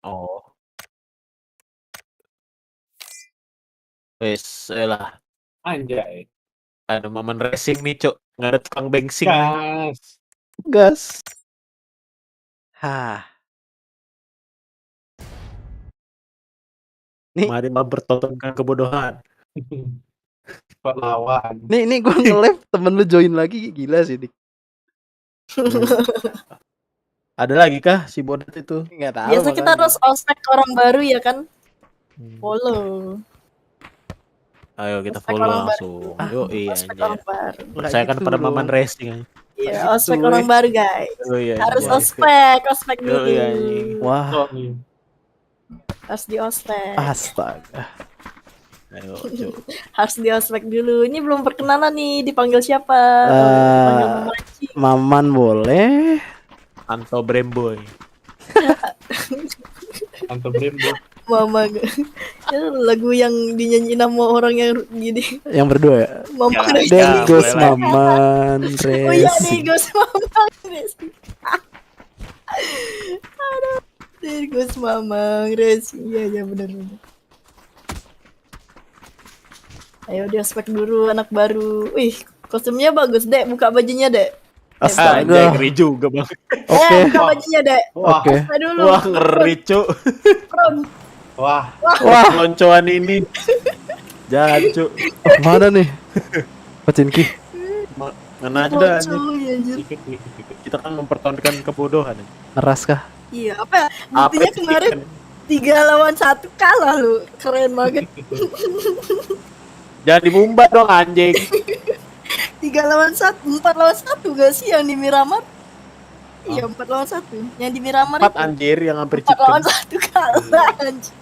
Oh, wes elah, Anjay. ada momen racing nih, Cuk. Nggak ada tukang bensin nih. Gas. Gas. Hah. Nih. Mari mempertontonkan kebodohan. Kok lawan. Nih gue nge-live temen lu join lagi, gila sih Dik. Ada lagi kah si bodat itu? Enggak tahu. Biasa kita harus ospek orang baru ya kan? Follow. Ayo kita Ospek follow orang langsung. Yuk iya Ospek anjir. orang baru. Saya kan pada momen racing aja. Iya, Gitu, ospek orang baru guys. Oh iya. Harus anjir. ospek Yuk dulu. iya anjing. Wah, Harus di ospek. astaga. Ayo, Cuk. Harus di ospek dulu. Ini belum perkenalan nih, dipanggil siapa? Panggil Mama Ci. Maman boleh. Anto Bremboy. Anto Brembo. Mama. Ya, lagu yang dinyanyiin sama orang yang gini. Yang berdua ya. Mama Ya, Resi. Dan Ya, Gus boleh. Maman Oh iya nih, Racing. Gus Mama Resi. Aduh. Nih, Gus Mama Resi. Iya benar. Ayo di ospek dulu anak baru. Wih, kostumnya bagus, Dek. Buka bajunya, Dek. Anjay, Astaga. ngeri juga, Bang. Oke. Buka bajunya, Dek. Wah. Oke. Buka dulu. Wah, ngeri, Cuk. Keren. Wah. Wah, Loncoan ini. Jahat, Cuk. mana nih? Pacinki. Ngena aja dah anjing. Lucu, ya, anjir. Kita kan mempertontonkan kebodohan. Ngeras kah? Iya, apa ya? Apa Buktinya itu? kemarin 3 lawan 1 kalah lu. Keren banget. Jangan dibumbat dong anjing. 3 lawan 1, 4 lawan 1 gak sih yang di Miramar? Iya, 4 lawan 1. Yang di Miramar 4 itu. anjir yang hampir 4 lawan chicken. 1 kalah anjir.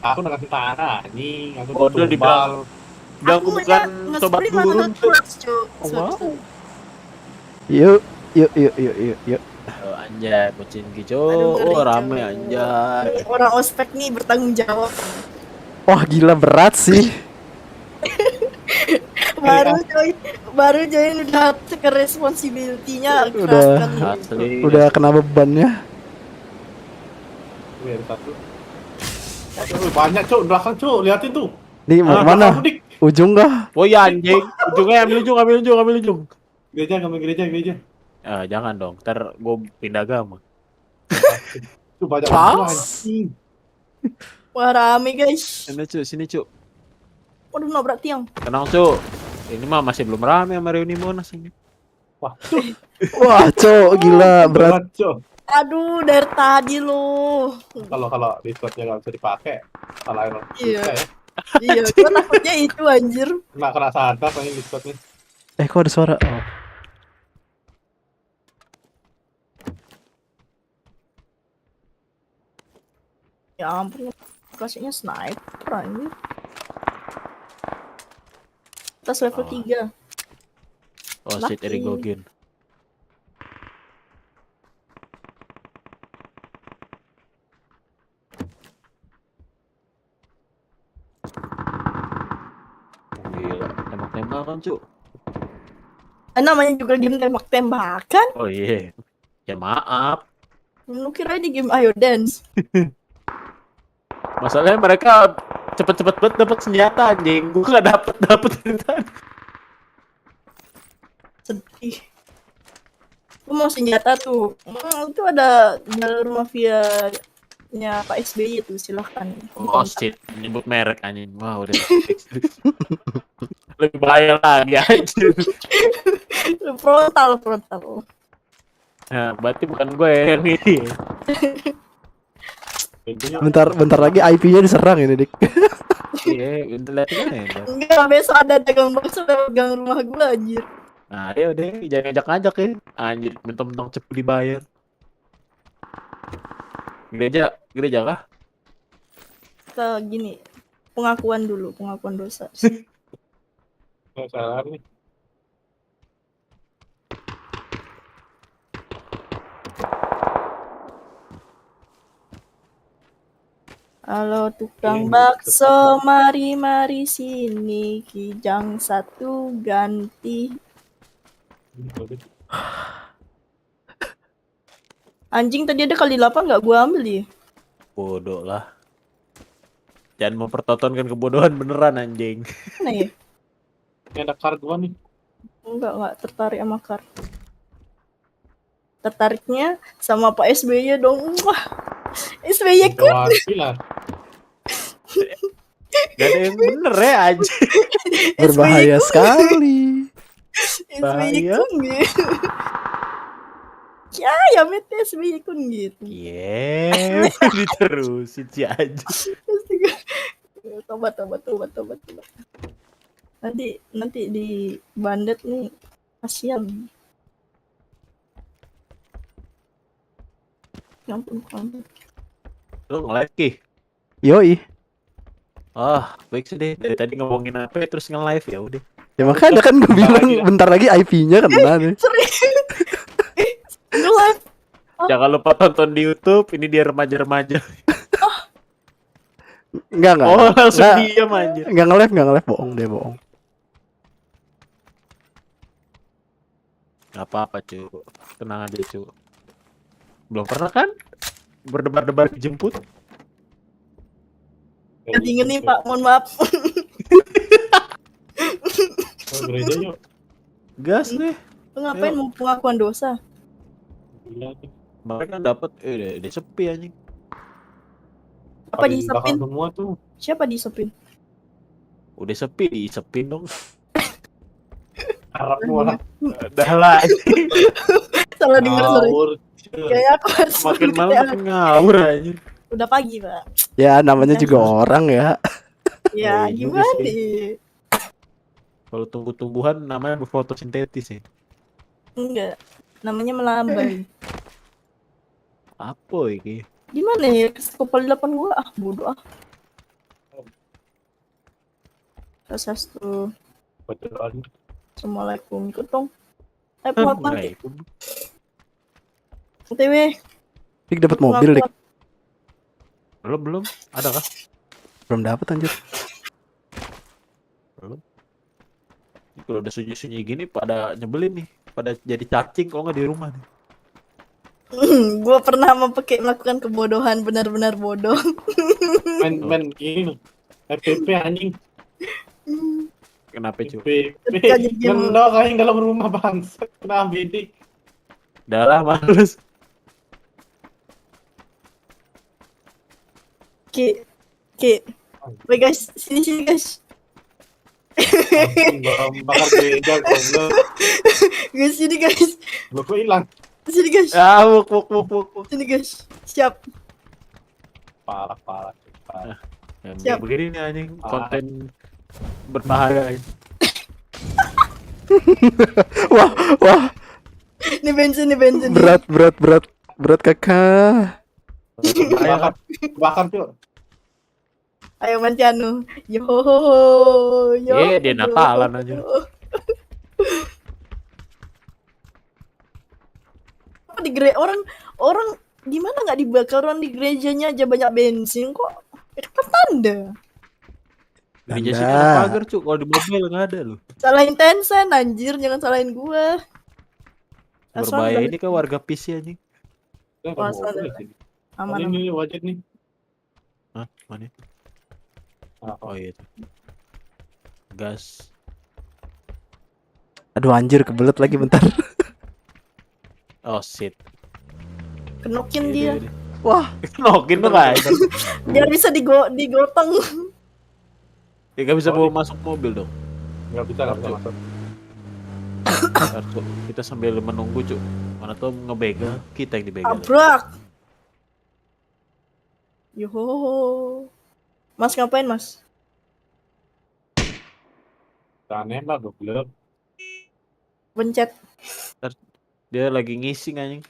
Aku udah kasih tanah anjing. Aku Bodoh dibilang. Bilang aku bukan sobat nge-sprint mana gurun, Cuk. terus, Cuk. Oh, wow. Yuk. Oh, anjay, kucing Aduh, hijau. ngeri, Oh, rame Cuk. anjay. Orang ospek nih bertanggung jawab. Wah, gila berat sih. baru join udah ke responsibility-nya keras Udah. kan. Asli. Udah kena bebannya. Wih, satu. Aduh, banyak cuk, belakang cuk, liatin tuh. Nih mau belakang kemana? lu, Dik. Ujung kah? Oh iya anjing. Ujungnya ambil ujung. Gereja, kami gereja. Ah, jangan dong. Ntar gue pindah agama. Tuh banyak Pas. banget anjing. Wah, rame guys. Sini cuk. Waduh, nabrak tiang. Tenang cuk. Ini mah masih belum rame sama reuni Monas ini. Wah, cuk. Wah, cok, gila berat. cuk. Aduh, dari tadi loh. Kalau Discordnya nggak bisa dipakai, salahin orang Iya. kita ya. Iya, gua takutnya itu anjir. Nggak kena santas ini Discordnya. Kok ada suara? Oh. Ya ampun, kasihnya sniper anjir. Atas level Oh. 3. Oh shit, Lucky. Erigogen. Gila, tembak-tembakan cuk. Namanya juga game tembak-tembakan. Oh iya. Ya maaf. Lu kira di game Ayo Dance. Masalahnya mereka cepet-cepet banget dapat senjata anjing. Gua nggak dapet dari tadi. Sedih. Lu mau senjata tuh. Itu ada jalur mafia-nya Pak SBY tuh, silahkan. Oh shit, nyebut merek anjing. Wah, udah. Lebih bahaya lagi anjing. Frontal. Nah, berarti bukan gue yang ini. Bentar lagi IP-nya diserang ini, Dik. Iya, bentar liatin aja. Enggak, besok ada dagang bakso lewat gang rumah gua anjir. Nah, ya udah, jangan ngajak-ngajak ya. Anjir, mentang-mentang cepet dibayar. Gereja kah? Kita gini, pengakuan dosa. Nggak salah nih. Halo tukang bakso, mari sini, kijang satu ganti. Anjing tadi ada kali 8 nggak gua ambil ya? Bodoh lah. Jangan mempertontonkan kebodohan beneran anjing. Mana ya? Ini ada kar gua nih. Enggak tertarik sama kar. Tertariknya sama Pak SBY dong. Wah, SBY kun. Kewakilan. Gak ada yang bener ya anjing. Berbahaya sekali. SBY Bahaya. kun gitu. Ya mete SBY kun gitu. Iya, diterusin si anjing. Tobat. Nanti di bandet nih kasihan. Ya ampun. Lu nge-live Ki? Yoi. Baik sih deh. Dari tadi ngomongin apa terus nge-live ya udah. Ya makanya kan gue bilang bentar lagi IP-nya kena nih. Nge-live. Jangan lupa tonton di YouTube. Ini dia remaja-remaja. Enggak. Oh, langsung Nggak. diam anjir. Enggak nge-live, bohong deh, bohong. Gak apa-apa cu. Tenang aja cu. Belum pernah kan? Berdebar-debar dijemput. Ya dingin nih Pak, mohon maaf. Oh, gereja yuk. Gas nih. Lu ngapain mau pengakuan dosa? Gila nih. Mereka dapat dia sepi anjing. Apa Pada disepin? dibakar semua tuh. Siapa disepin? Udah sepi, disepin dong. Harap gua lah. Dah lah. Salah denger sorry. Ngawur. Kayak aku harus Makin malam kayak- makin ngawur anjir. Udah pagi Pak. Ya namanya juga orang ya. Ya Iya juga gimana sih. nih? Kalau tumbuh-tumbuhan namanya berfotosintesis ya. Enggak. Namanya melambai. Apa ini? Gimana ya? Kepala 8 gua bodoh ah. Sasastu. Betulan. Assalamualaikum. Ikut dong. Pengakuan. Assalamualaikum. OTW. Dik dapat mobil, Dik. Belum. Ada kah? Belum dapat anjir. Belum. Kalau udah sunyi-sunyi gini pada nyebelin nih. Pada jadi cacing kalau nggak di rumah nih. Gua pernah melakukan kebodohan benar-benar bodoh. Main ini. FPP anjing. Kenapa cu? FPP. Jadi game- Ngendok kayak dalam rumah bangsa. Kenapa bidik? Udah lah males. Oke. Wait guys, sini guys. Bakar gereja goblok. Guys, sini guys. Lo kok hilang? Sini guys. Wuk. Sini guys. Siap. Parah. Yang Siap. begini nih anjing konten berbahaya. Wah, Ini bensin. berat kakak. Bakar tuh. Ayo Manciano. Yo. Dia Natalan aja. Apa di orang di mana nggak dibakar, orang di gerejanya aja banyak bensin kok. Itu kan tanda. Gereja Tanda. sini ada pagar cu. Kalau di mobil nggak ada loh. Salahin Tencent anjir, jangan salahin gua. Berbahaya ini kan warga PC anjing. Aman. Ini wajib nih. Hah? Mana? Ah, Oh iya. Gas. Aduh anjir kebelet lagi bentar. Oh shit. Kenokin dia. Wah, Nokin tuh aja. Biar bisa digotong. Dia nggak bisa bawa masuk mobil dong. Nggak bisa masuk. Harus kita sambil menunggu cu. Mana tuh ngebegal kita yang dibegal. Abrak. Yo. Mas ngapain, Mas? Aneh lah goblok. Pencet. Dia lagi ngising anjing.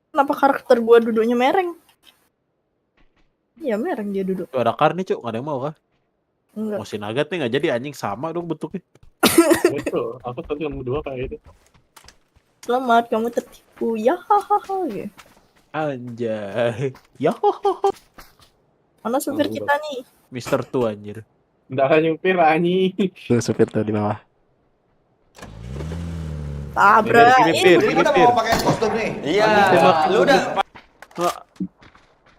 Kenapa karakter gua duduknya mereng? Iya, mereng dia duduk. Tuh ada kar nih cu. Nggak ada yang mau kah? Enggak. Mau sinagat nih nggak jadi anjing sama dong bentuknya. Itu, aku tadi yang berdua kayak itu. Selamat, kamu tertipu. Ya hahaha. Gitu. Anjay. Ya Mana supir kita nih? Mister Tu anjir. Nggak ada nyupir anjing. tuh supir tuh di bawah. Tabrak. Ini pir. Jadi udah mau pakai kostum nih. Iya. Lu udah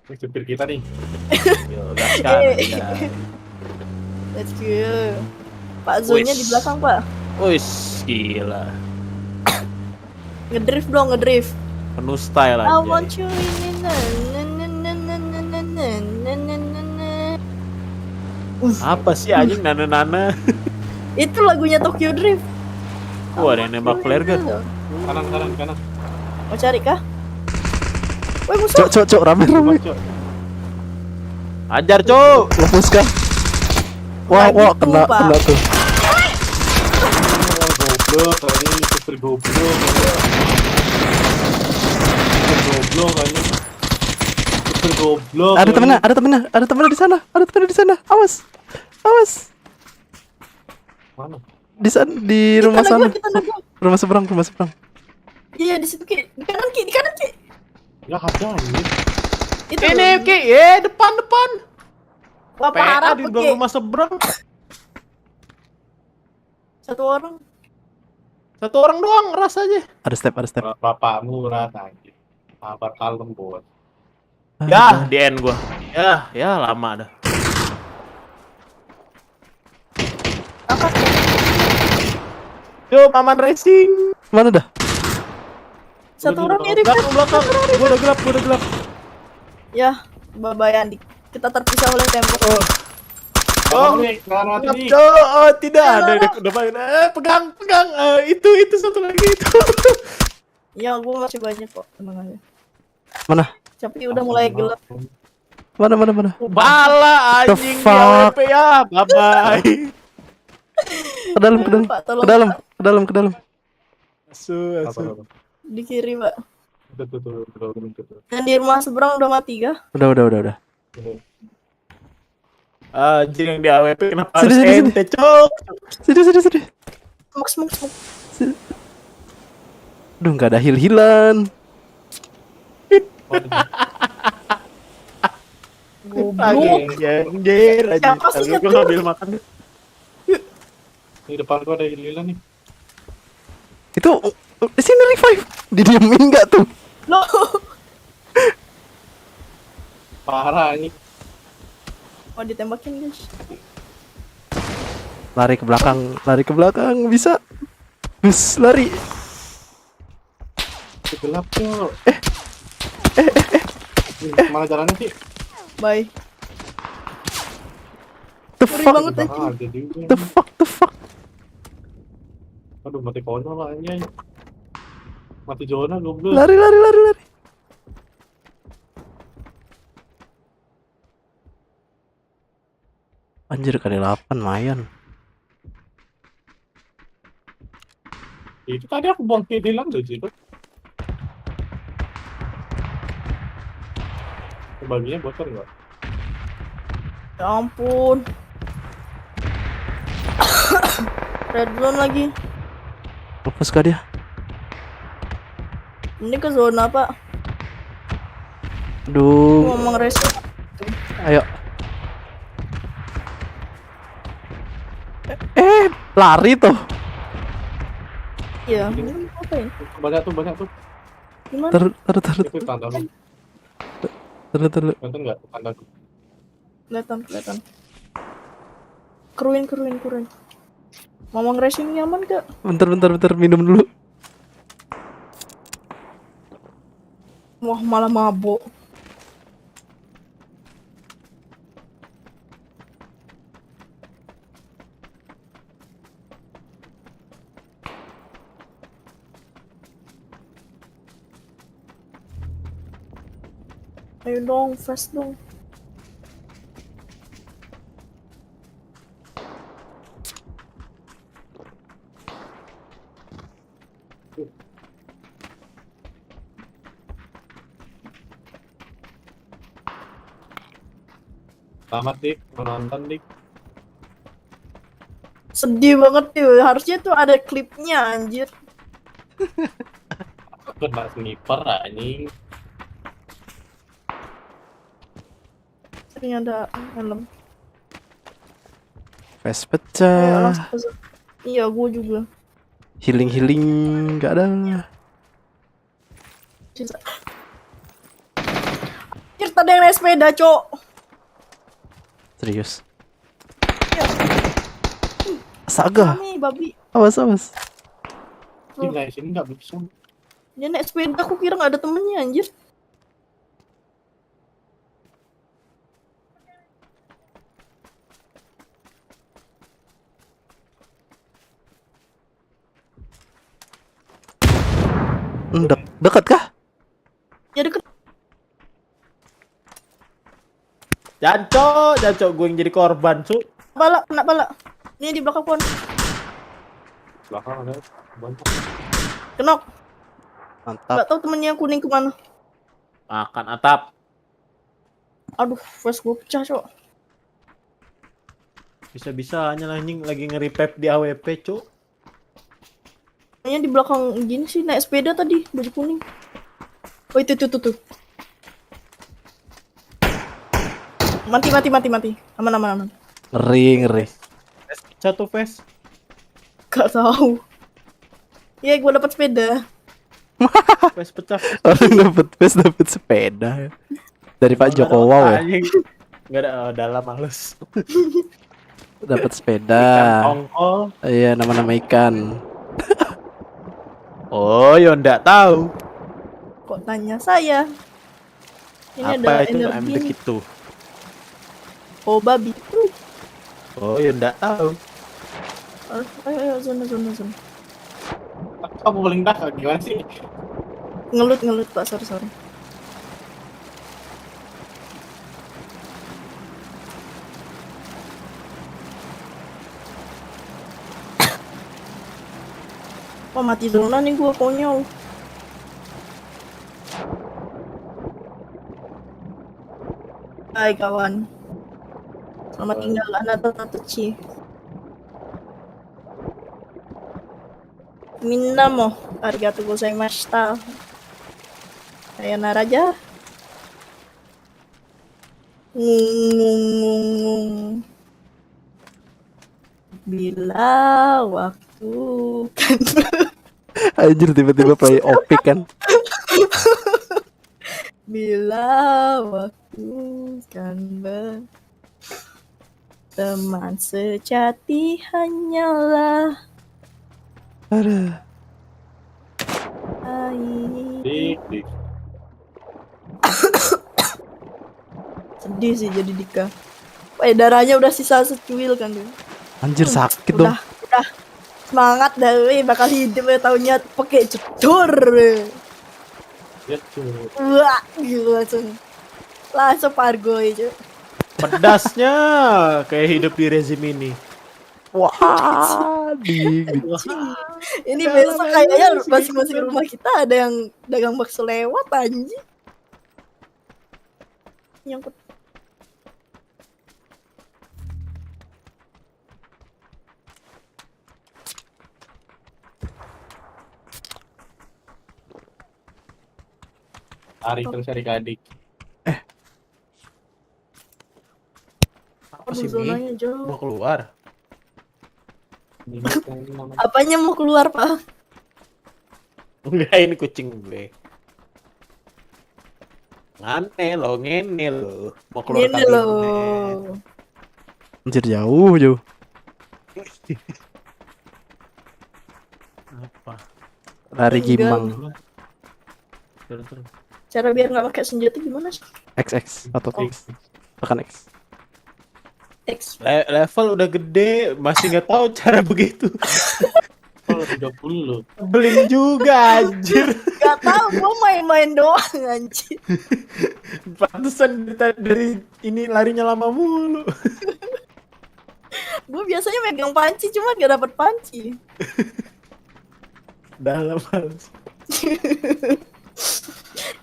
Ini supir kita nih. Yo, gaskan aja. Let's go. Pak Zonnya di belakang, Pak. Wih, gila. Ngedrift dong, ngedrift. Penuh style I aja. want you in na na na na na na na na na na na. Apa sih anjing nana-nana? Itu lagunya Tokyo Drift. Wah, ada yang nembak flare gun. Kanan. Mau cari kah? Woi, musuh. Cok, rame. Cok. Ajar, Cuk. Lepas kah? Wah, Nah, gitu, kena Pak. tuh. Goblok tadi supir goblok. Supir goblok. Ada temennya di sana. Awas. Mana? Di rumah sana. Kita nanggung. Rumah seberang. Iya, di situ Ki. Di kanan Ki. Ya ada ini. Itu. Ini, Ki. Depan. Wah, parah PA di Ki. belakang rumah seberang. Satu orang. Satu orang doang, ras aja. Ada step. Bapakmu rata anjir. Sabar kalem, Bos. Ya, di end gua. Ya lama dah. Apa? Yo, Paman Racing. Mana dah? Satu orang mirip kan? Belakang. Gua udah gelap. Ya, babayan. Kita terpisah oleh tembok. Oh, nih, kanan mati nih. Oh, tidak ada depan. Pegang. Itu satu lagi itu. Ya, gua masih banyak kok. Tenang aja. Mana? Tapi udah mulai gelap. Mana? Bala The anjing di fuck? AWP ya. Bye-bye. Ke dalam. Pak, tolong, Ke dalam. Pak. Asu. Di kiri, Pak. Betul. Yang di rumah seberang udah mati kah? Udah. Anjing yang di AWP kenapa Sini, harus sini. ente, Cok? Sini. Smoke. Aduh, nggak ada heal-healan. Anjir aja. Siapa sih Gua itu? ngambil makan. Di depan gua ada lila nih. Itu di sini revive. Didiemin nggak tuh? Loh. Parah ini. Mau ditembakin, guys. Lari ke belakang bisa. Bus lari. Gelap, Cok. Mana jalannya sih? Bye. The Ngeri fuck? banget aja. Ada juga. The fuck? Aduh, mati konyol lah anjay. Mati zona goblok. Lari. Anjir, kali 8 lumayan. Itu tadi aku buang hilang tuh sih. Baginya bocor enggak? Ya ampun. Red zone lagi. Lepas kah dia? Ini ke zona, Pak. Aduh. Ngomong resiko. Ayo. Lari tuh. Iya. Ini apa ya? Banyak tuh. Gimana? Taruh. Itu tanda lu. Taruh. Nonton enggak tanda lu? Kelihatan. Keruin. Ngomong racing nyaman gak? Bentar, minum dulu. Wah, malah mabuk. Ayo dong, fast dong. Selamat Dik, menonton Dik. Sedih banget tuh. Harusnya tuh ada klipnya, anjir. Kena sniper anjing. Sering ada helm. Face Ayo, pecah. langsung. Iya, gue juga. Healing nggak ada. Sisa. Anjir, tadi yang naik sepeda, Cok. Serius. Ya, Astaga. nih, babi. Awas, awas. Ini guys, ini nggak bisa. Dia naik sepeda, aku kira nggak ada temennya, anjir. Dekat kah? Ya deket. Jancok gue yang jadi korban, Cuk. Bala, kena bala. Ini di belakang pohon. Belakang ada banyak. Kenok. Mantap. Nggak tahu temennya yang kuning kemana. Makan atap. Aduh, flash gue pecah, Cok. Bisa-bisanya anjing lagi nge-revive di AWP, Cuk. Kayaknya di belakang gini sih, naik sepeda tadi, baju kuning. Oh, itu. Mati. Aman. Ngeri. Satu face. Gak tahu. Ya, gue dapat sepeda. Face pecah. Orang dapat sepeda. Dari Pak Joko Wow ya. Enggak ada, udah lama males. Dapat sepeda. Ongkol. Iya, nama-nama ikan. Oh, ya ndak tahu. Kok tanya saya? Ini Apa ada itu energi. MDK nih. itu? Oh, babi. Oh, ya ndak tahu. Ayo, zona. Kamu paling dah gimana sih? Ngelut, Pak. Sorry. Wah, mati zona nih gua konyol. Hai kawan. Selamat tinggal Anata Tatuchi. Minna mo. Arigatou gozaimashita. Sayonara raja. Ngung. Bila waktu kan Anjir, tiba-tiba play opik kan. bila waktu kan teman sejati hanyalah Aduh. air. Dik. Sedih sih jadi Dika. Darahnya udah sisa secuil kan dia. Anjir, sakit dong. Udah semangat dah, bakal hidup ya taunya pakai jedor. Ya cuy. Wah, gitu langsung pargo aja. Pedasnya kayak hidup di rezim ini. Wah, Ini besok kayaknya masing-masing rumah kita ada yang dagang bakso lewat anjing. Nyangkut. Tarik terus cari adik. Apa Aduh, sih, Mi? zonanya Mau jauh. keluar? Ini namanya. Apanya mau keluar, Pak? Enggak, ini kucing gue. Ngene lo. Mau keluar Ini kabin. loh. anjir, jauh. Apa? Lari Enggak. gimbang. Turun. Cara biar nggak pakai senjata gimana sih? XX atau X. Tekan X. X. Level udah gede, masih nggak tahu cara begitu. Kalau 30. Beling juga anjir. Gak tahu, gua main-main doang anjir. Pantesan dari ini larinya lama mulu. Gua biasanya megang panci cuma gak dapet panci. Dalam males.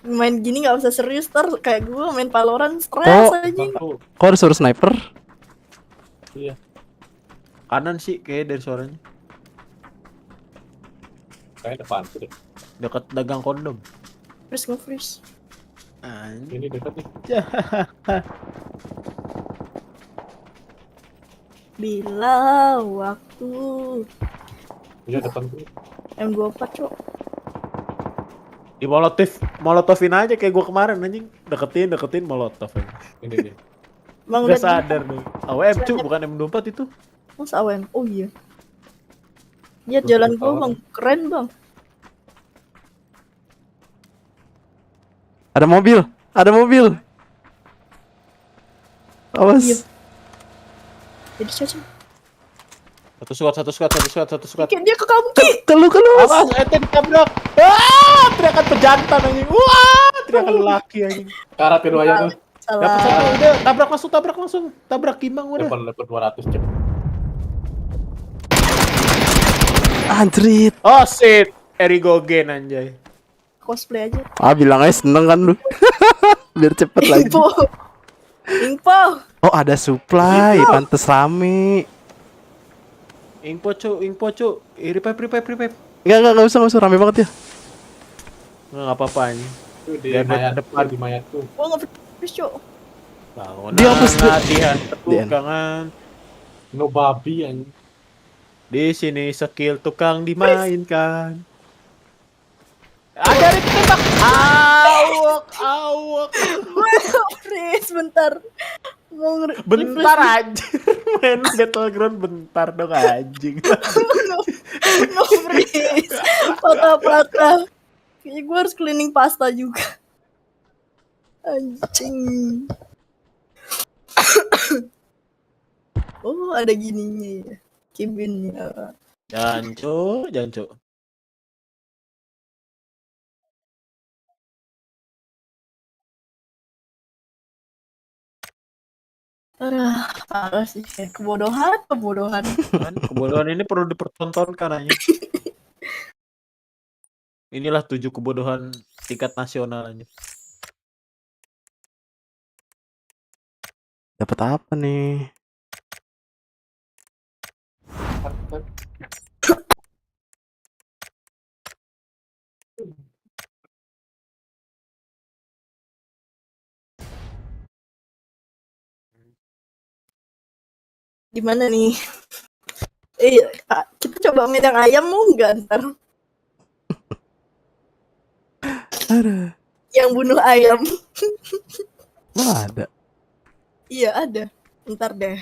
Main gini nggak usah serius, kayak gua main Valorant stres Oh. anjing. Kok ada suara sniper? Iya. Kanan sih kayak dari suaranya. Kayak depan tuh deh. Dekat dagang kondom. Freeze nge-freeze. Anjir. Ini dekat nih. Bila waktu Iya depan tuh. M24 cok. Di molotovin aja kayak gua kemarin anjing. Deketin molotov aja. Ini nih. Bang Udah udah sadar dong. AWM cu, bukan M24 itu. Mas AWM. Oh iya. Lihat jalan gua bang, keren bang. Ada mobil. Awas. Iya. Jadi caca. Satu squad. Kayak dia ke kamu Ki. Kalau Awas, ente ditabrak. Teriakan pejantan anjing. Teriakan lelaki anjing. Karat keduanya tuh. Dapat Salah. satu, udah tabrak langsung. Tabrak Kimang udah. Dapat 200 cek. anjrit. Oh shit, Erigogen anjay. Cosplay aja. Bilang aja seneng kan lu. Biar cepet lagi. Info. Oh, ada supply, pantes rame. Info cu. Revive. Enggak usah rame banget ya. Nggak apa-apa anjing. Tuh di Biar mayat depan. di mayatku. Gua nggak freeze cok. Bangun. Dia hapus, latihan Di- tukangan. No babi anjing. Di sini skill tukang dimainkan. Ada Rip tembak. Awok. Gue nggak freeze bentar. Mau Bentar aja. Main Battleground bentar dong anjing. no freeze. Patah. Kayaknya gue harus cleaning pasta juga. Anjing. Oh ada gininya ya. Kibinnya. Jangan cu. Parah sih. Kebodohan. Kan kebodohan ini perlu dipertontonkan aja. Inilah 7 kebodohan tingkat nasional aja. Dapat apa nih? Gimana nih? Kita coba main yang ayam mau nggak ntar? Aduh, Yang bunuh ayam. mana ada? Iya ada. Ntar deh.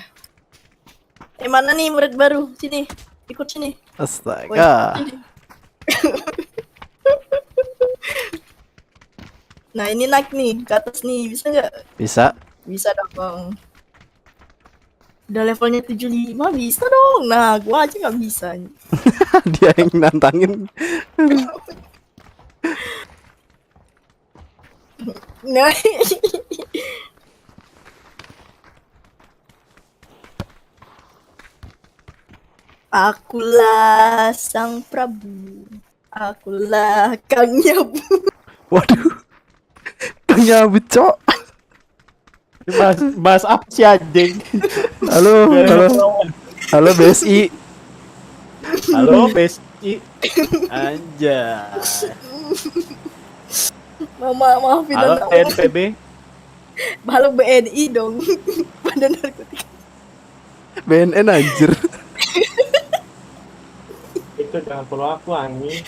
Mana nih murid baru? Sini. Ikut sini. Woi, Astaga. sini. Nah ini naik nih ke atas nih. Bisa nggak? Bisa. Bisa dong. Udah levelnya 75 bisa dong. Nah gua aja nggak bisa. Dia yang nantangin. Nah. Akulah sang Prabu. Akulah Kang Nyabu. Waduh. Nyabut, Cok. Ini bahas apa sih anjing? Halo BSI. Halo Besti. Anjay. Maafin Halo anak. NPB. Halo BNI dong. Badan Narkotika. BNN anjir. Itu jangan follow aku anjing.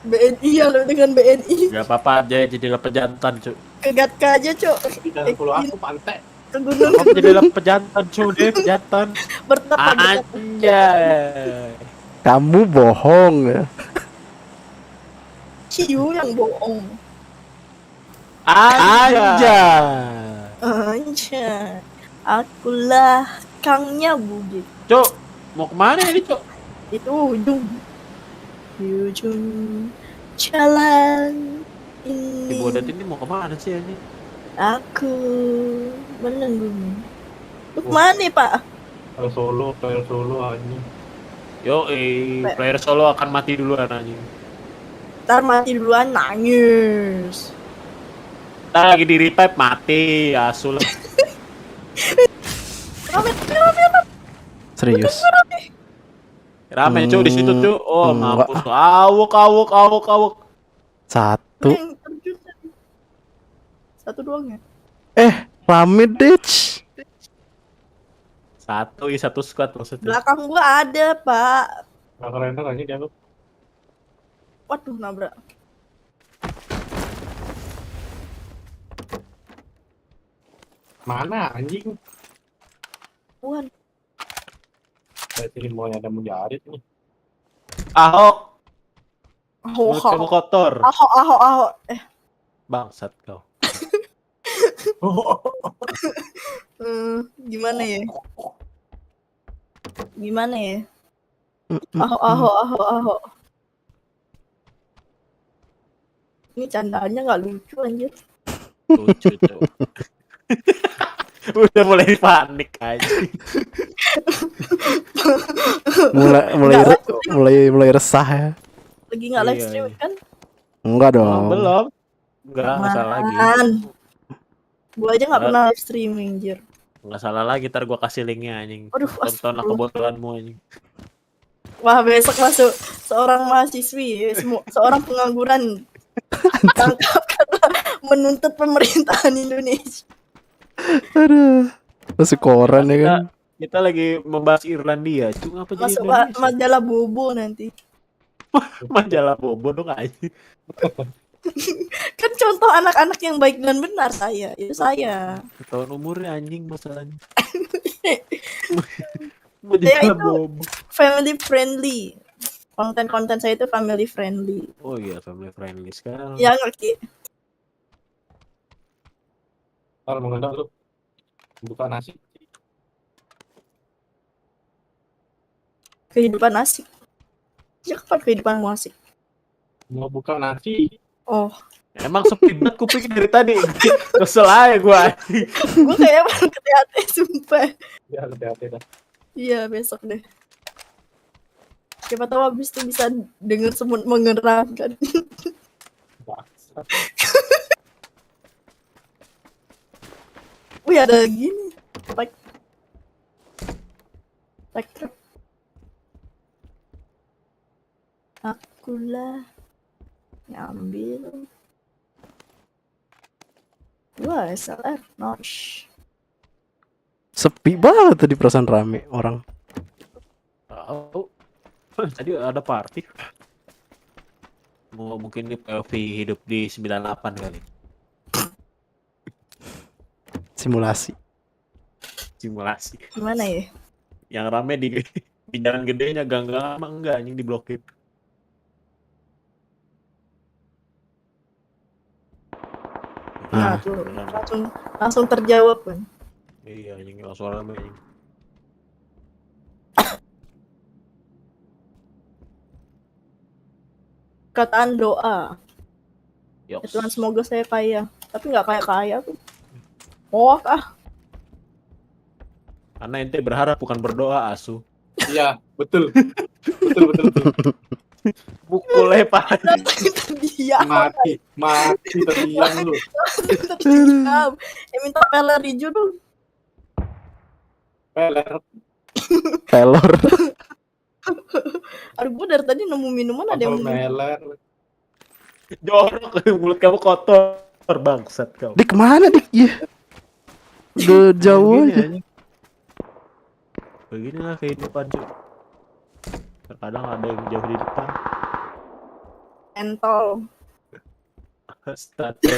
BNI ya lo dengan BNI. Gak apa-apa aja jadilah pejantan cu. Ke Gatka aja, Cok. Jangan follow aku pantai. Ke gunung Kamu jadilah pejantan cu deh pejantan. bertapa. Anjay. Kamu bohong ya. Ciu yang bohong. Anjay. Anjay. Akulah Kang Nyabu gitu. Cuk, mau kemana ini cuk? Itu ujung. Di ujung jalan ini. Ibu Adat ini mau kemana sih ini? Aku menunggumu. Lu kemana Pak? Player solo anjing. Yo, player solo akan mati duluan anjing. Ntar mati duluan nangis. Ntar lagi di revive mati, asul. Rame. Serius. Rame cu di situ cu. Oh, enggak. mampus. Awuk. Satu. Yang terjun tadi. Satu doang ya? Rame ditch. Satu squad maksudnya. Belakang gua ada, Pak. Gak keren anjing dia tuh. Waduh, nabrak. Mana anjing? Waduh. Saya sini mau ada menjarit nih. Ahok, Ahok, mulut kamu kotor. ahok. Bangsat kau. Gimana ya? Gimana ya? Ahok. Ini candaannya nggak lucu anjir. Lucu tuh. Udah mulai panik aja. mulai resah ya. Lagi nggak live Iya, stream iya. kan? Enggak Oh, dong. belum. Enggak salah lagi. Gua aja nggak pernah live streaming anjir. Enggak salah lagi, ntar gua kasih linknya anjing. Aduh, Tonton kebodohanmu anjing. Wah, besok masuk seorang mahasiswi, seorang pengangguran tangkap karena menuntut pemerintahan Indonesia. Aduh. Masuk koran ya kan. Kita lagi membahas Irlandia, cuma apa jadi Masuk Indonesia? majalah Bobo nanti. Majalah bobo dong anjing. Kan contoh anak-anak yang baik dan benar itu saya. Tahun umurnya anjing masalahnya. Saya Majalah itu bobo. family friendly. Konten-konten saya itu family friendly. Oh iya, family friendly sekarang. Ya ngerti. Kalau mengenal lu buka nasi. Kehidupan asik. Ya kapan kehidupanmu asik? Mau buka nasi. Oh, Emang sepi banget kuping dari tadi. Kesel aja gua. gue kayak baru ke THT sumpah. Ya hati-hati dah. Iya besok deh. Siapa tahu abis itu bisa denger semut mengerangkan. Bangsat. Wih ada gini. Like truk. Akulah ngambil. Wah SLR notch. Sepi banget tadi perasaan rame orang. Oh. Tadi ada party. Mungkin di POV hidup di 98 kali. Simulasi. Simulasi. Gimana ya? Yang rame di jalan gedenya gang-gang emang enggak anjing diblokir. Nah tuh langsung terjawab kan. Iya anjing langsung rame anjing. Kataan doa. Ya Yoks. Tuhan semoga saya kaya. Tapi nggak kaya tuh. Oh Karena ente berharap bukan berdoa asu. Iya, betul. betul. Pukulnya pak. Terdiam. Mati terdiam lu. Terdiam. Minta peler hijau dong. Peler. Pelor. Aduh gue dari tadi nemu minuman ada yang Apel meler. Jorok mulut kamu kotor bangsat kau. Dik kemana dik? Ya. Udah jauh aja. Beginilah kehidupan cuy. Terkadang ada yang jauh di depan. pentol. Astaga.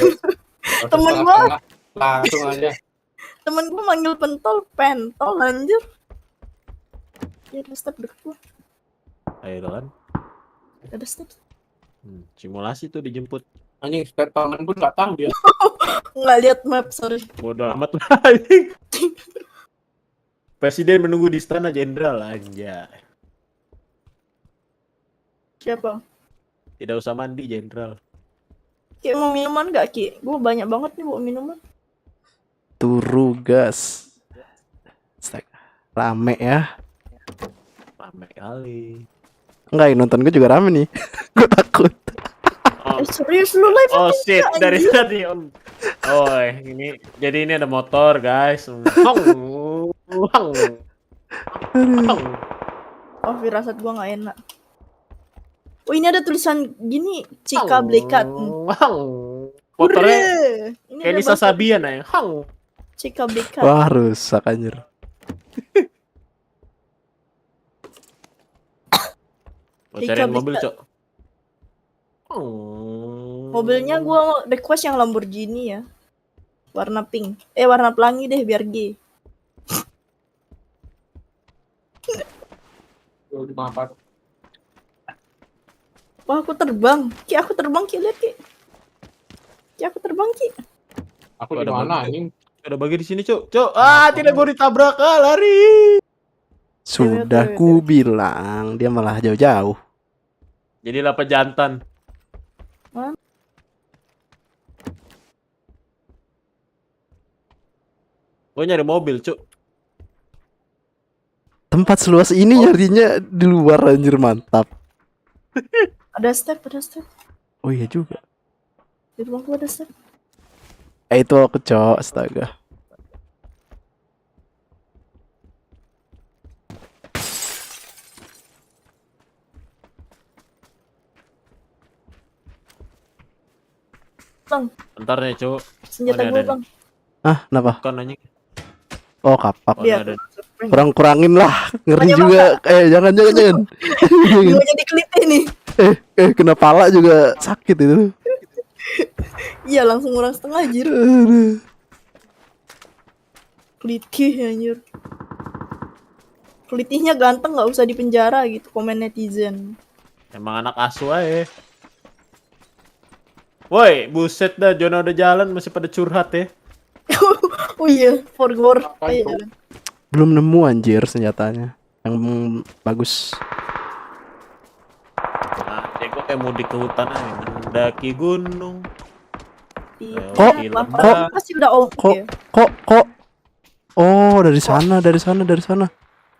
Temen gua. Langsung aja. Temen gue manggil pentol anjir. Ya ada step deket gua. Ayo kan. Ada step. Simulasi tuh dijemput. Anjing statement pun nggak tahu dia. Nggak lihat map, sorry. Bodoh amat lah anjing. Presiden menunggu di istana jenderal anjay. Siapa? Tidak usah mandi jenderal. Ki mau minuman nggak Ki? Gue banyak banget nih bawa minuman. Turu gas. Rame ya. Rame kali. Enggak, nonton gue juga rame nih. Gue takut. Serius lu live? Oh shit, dari tadi on. Oh, ini jadi ini ada motor, guys. Oh, firasat gua nggak enak. Oh, ini ada tulisan gini, Cika Blekat. Motornya Ini kayak ada Nisa bahasa Sabian ya. Cika Blekat. Wah, rusak anjir. Mau cariin mobil, Cok. Mobilnya gua request yang Lamborghini ya. Warna pink. Warna pelangi deh biar G. Maaf. Wah, aku terbang. Aku terbang, lihat Ki. Aku terbang, Ki. Aku di mana anjing? Ada bagi di sini, Cuk. Cuk, tidak gua ditabrak, lari. Sudah ku bilang, dia malah jauh-jauh. Jadi lapar jantan. Hah? Gua nyari mobil, Cuk. Tempat seluas ini nyarinya di luar, anjir, mantap. Ada step. Oh iya juga. Di rumah gua ada step. Itu aku, Cok, astaga. Bang, Bentar nih, Cuk. senjata Ada, gua, ada. Bang. Kenapa? Bukan anjing. Oh, kapak. Oh, Dia ada. Kurang-kurangin lah. Ngeri Banyak juga. Jangan. Gua jadi kelitih nih. Kena pala juga sakit itu. Iya, langsung kurang setengah anjir. Aduh. Kelitih anjir. Kelitihnya ganteng, nggak usah dipenjara gitu, komen netizen. Emang anak asuh aja. Woi, buset dah, Jono udah jalan masih pada curhat ya. Oh iya, forward. Ayo jalan. Belum nemu anjir senjatanya yang bagus. Nah, dia kok kayak mudik ke hutan aja, mendaki gunung. Kok pasti udah ya. Kok oh, dari sana.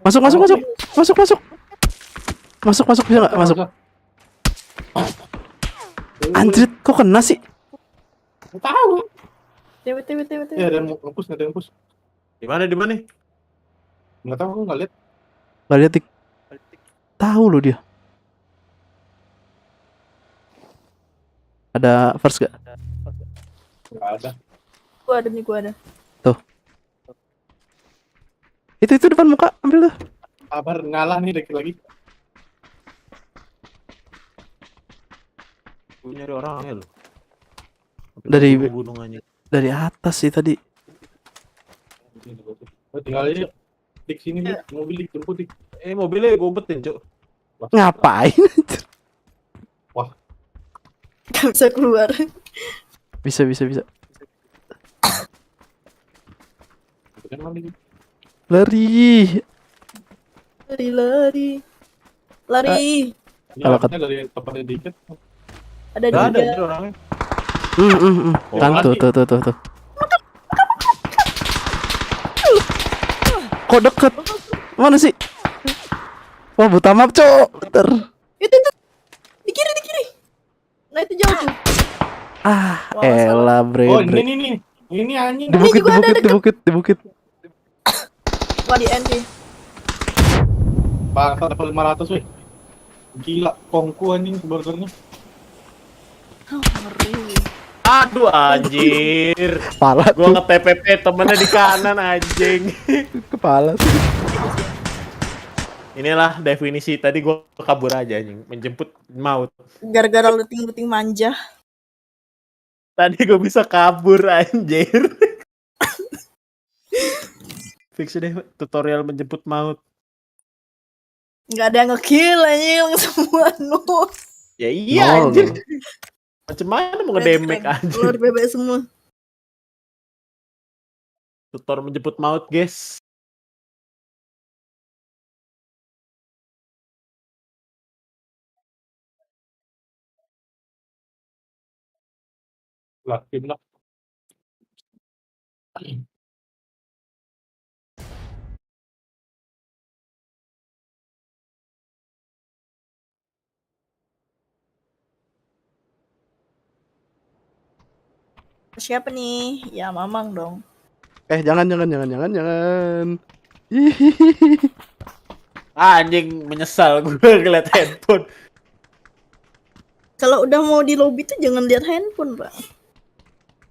Masuk bisa nggak masuk? Anjir, kok kena sih? Nggak tahu. TW. Ya ada yang ngepus, nggak ada yang ngepus. Di mana? Nggak tahu, aku nggak lihat. Gak lihat. Tahu loh dia. Ada first gak? Nggak ada. Gua ada. Tuh. Itu depan muka, ambil tuh. Kabar ngalah nih dikit lagi. Gue nyari orangnya loh. Dari- gunungannya. Dari atas sih tadi. Tinggal aja. Dik sini nih, mobil dik, jemput dik. Mobilnya gue umpetin, Cuk. Ngapain? Gak bisa keluar. Bisa. Kan mana dik? Lari. Lari. Ini Kalau arahnya dari tempatnya dikit. Ada Gak ada juga. anjir orangnya. Kan tuh. Kok deket? Mana sih? Wah, buta map, Cok. Bentar. Itu. Di kiri. Nah, itu jauh tuh. Wah, Elah, Oh, bre. ini. Ini anjing. Di bukit. Wah, di end sih. Bang, level 500 weh. Gila, kongku anjing burgernya. Ngeri. Aduh anjir. Kepala Gua tuh. nge-TPP temennya di kanan anjing. Kepala tuh. Inilah definisi tadi gua kabur aja anjing, menjemput maut. Gara-gara luting manja. Tadi gua bisa kabur anjir. Fix deh tutorial menjemput maut. Nggak ada yang nge-kill anjing semua nuh. Ya iya Nol. anjir. Macam mana mau ngedemek anjir. Keluar bebek semua. Tutor menjemput maut, guys. Lah, tim lah. Siapa nih? Ya Mamang dong. Jangan. Hihihi. Anjing menyesal gue ngeliat handphone. Kalau udah mau di lobby tuh jangan lihat handphone, Pak.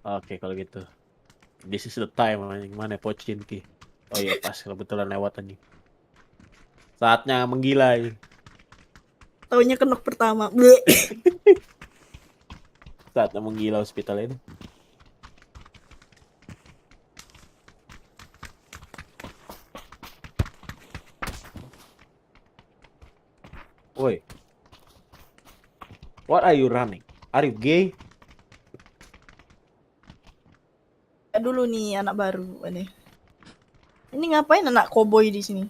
Oke kalau gitu. This is the time anjing, mana Pochinki. Oh iya pas kebetulan lewat anjing. Saatnya menggila anjing. Taunya kenok pertama. Bleh. Saat menggila hospital ini. Woi. What are you running? Are you gay? Ya dulu nih anak baru ini. Ini ngapain anak koboi di sini?